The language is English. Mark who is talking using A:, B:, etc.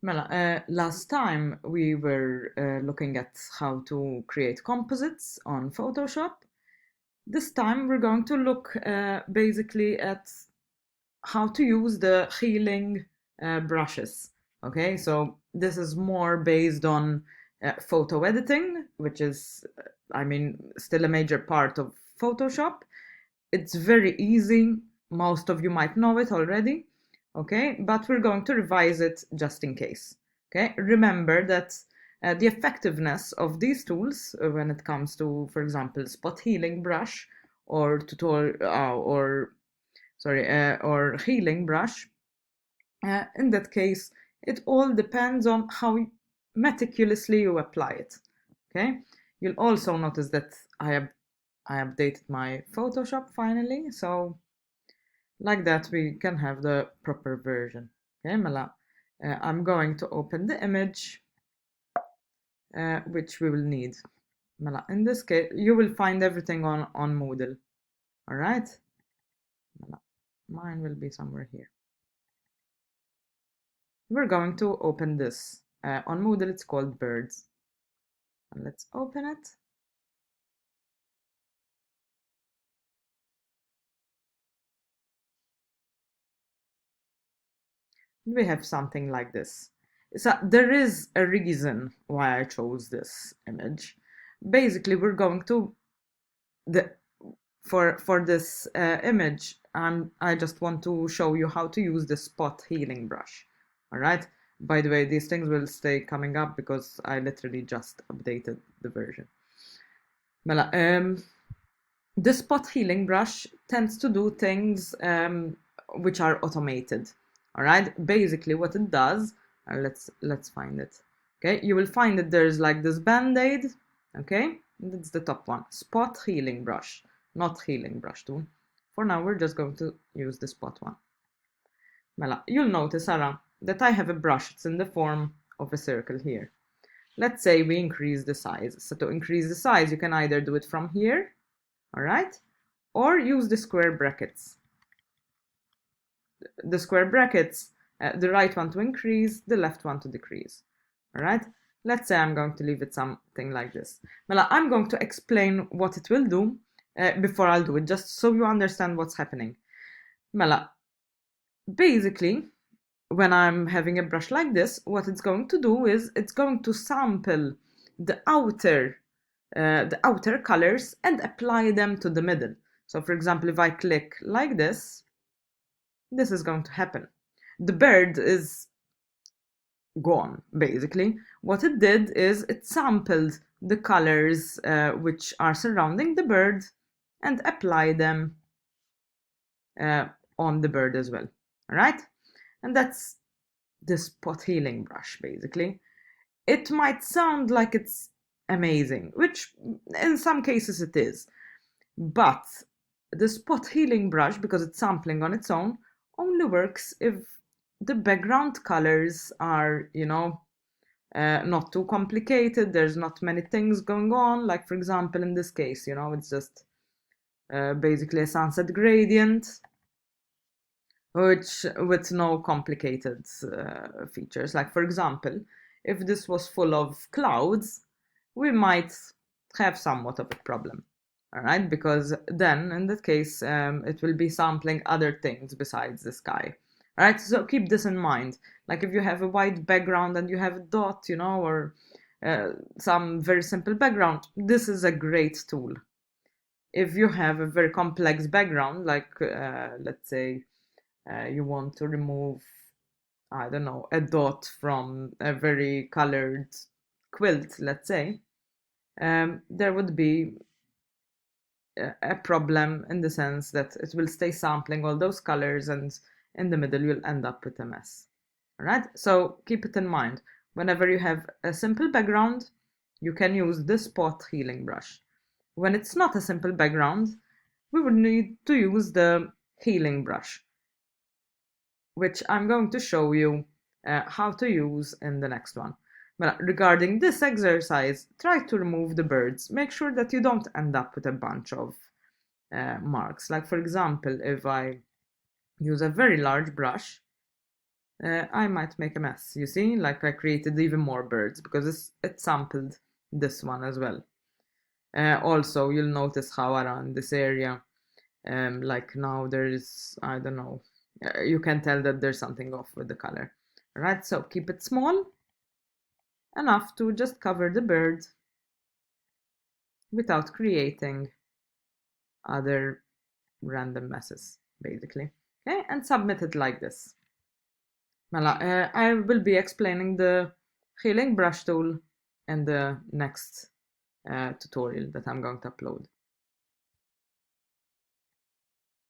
A: Mela, last time we were looking at how to create composites on Photoshop. This time we're going to look basically at how to use the healing brushes. Okay, so this is more based on photo editing, which is, still a major part of Photoshop. It's very easy. Most of you might know it already. Okay, but we're going to revise it just in case. Okay, remember that the effectiveness of these tools when it comes to, for example, spot healing brush or tutorial or healing brush, in that case, it all depends on how meticulously you apply it. Okay, you'll also notice that I updated my Photoshop finally, so like that we can have the proper version. Okay, Mela, I'm going to open the image which we will need. Mela, in this case, you will find everything on Moodle. All right, Mela, mine will be somewhere here. We're going to open this. On Moodle, it's called Birds. And let's open it. We have something like this. So there is a reason why I chose this image. Basically, we're going to the for this image. I just want to show you how to use the spot healing brush. All right. By the way, these things will stay coming up because I literally just updated the version. Mela, the spot healing brush tends to do things which are automated. All right, basically what it does, let's find it. Okay, you will find that there's like this band-aid. Okay, that's the top one, spot healing brush, not healing brush tool. For now, we're just going to use the spot one. Mela, you'll notice, Sarah, that I have a brush. It's in the form of a circle here. Let's say we increase the size. So to increase the size, you can either do it from here, all right, or use the square brackets. The square brackets, the right one to increase, the left one to decrease. All right, let's say I'm going to leave it something like this. Well, I'm going to explain what it will do before I'll do it, just so you understand what's happening. Mela, basically, when I'm having a brush like this, what it's going to do is it's going to sample the outer colors and apply them to the middle. So for example, if I click like this is going to happen. The bird is gone, basically. What it did is it sampled the colors which are surrounding the bird and applied them uh, on the bird as well. All right? And that's the spot healing brush, basically. It might sound like it's amazing, which in some cases it is. But the spot healing brush, because it's sampling on its own, only works if the background colors are, not too complicated. There's not many things going on. Like, for example, in this case, it's just basically a sunset gradient, which with no complicated features. Like, for example, if this was full of clouds, we might have somewhat of a problem. All right, because then in that case, it will be sampling other things besides the sky. All right, so keep this in mind. Like if you have a white background and you have a dot, or some very simple background, this is a great tool. If you have a very complex background, like let's say you want to remove, I don't know, a dot from a very colored quilt, let's say, there would be a problem in the sense that it will stay sampling all those colors and in the middle you'll end up with a mess. All right, so keep it in mind. Whenever you have a simple background, you can use the spot healing brush. When it's not a simple background, we would need to use the healing brush, which I'm going to show you how to use in the next one. But regarding this exercise, try to remove the birds. Make sure that you don't end up with a bunch of marks. Like for example, if I use a very large brush, I might make a mess, you see, like I created even more birds because it sampled this one as well. Also, you'll notice how around this area, like now there is, I don't know, you can tell that there's something off with the color. Right, so keep it small, enough to just cover the bird without creating other random messes, basically. Okay, and submit it like this. I will be explaining the healing brush tool in the next tutorial that I'm going to upload.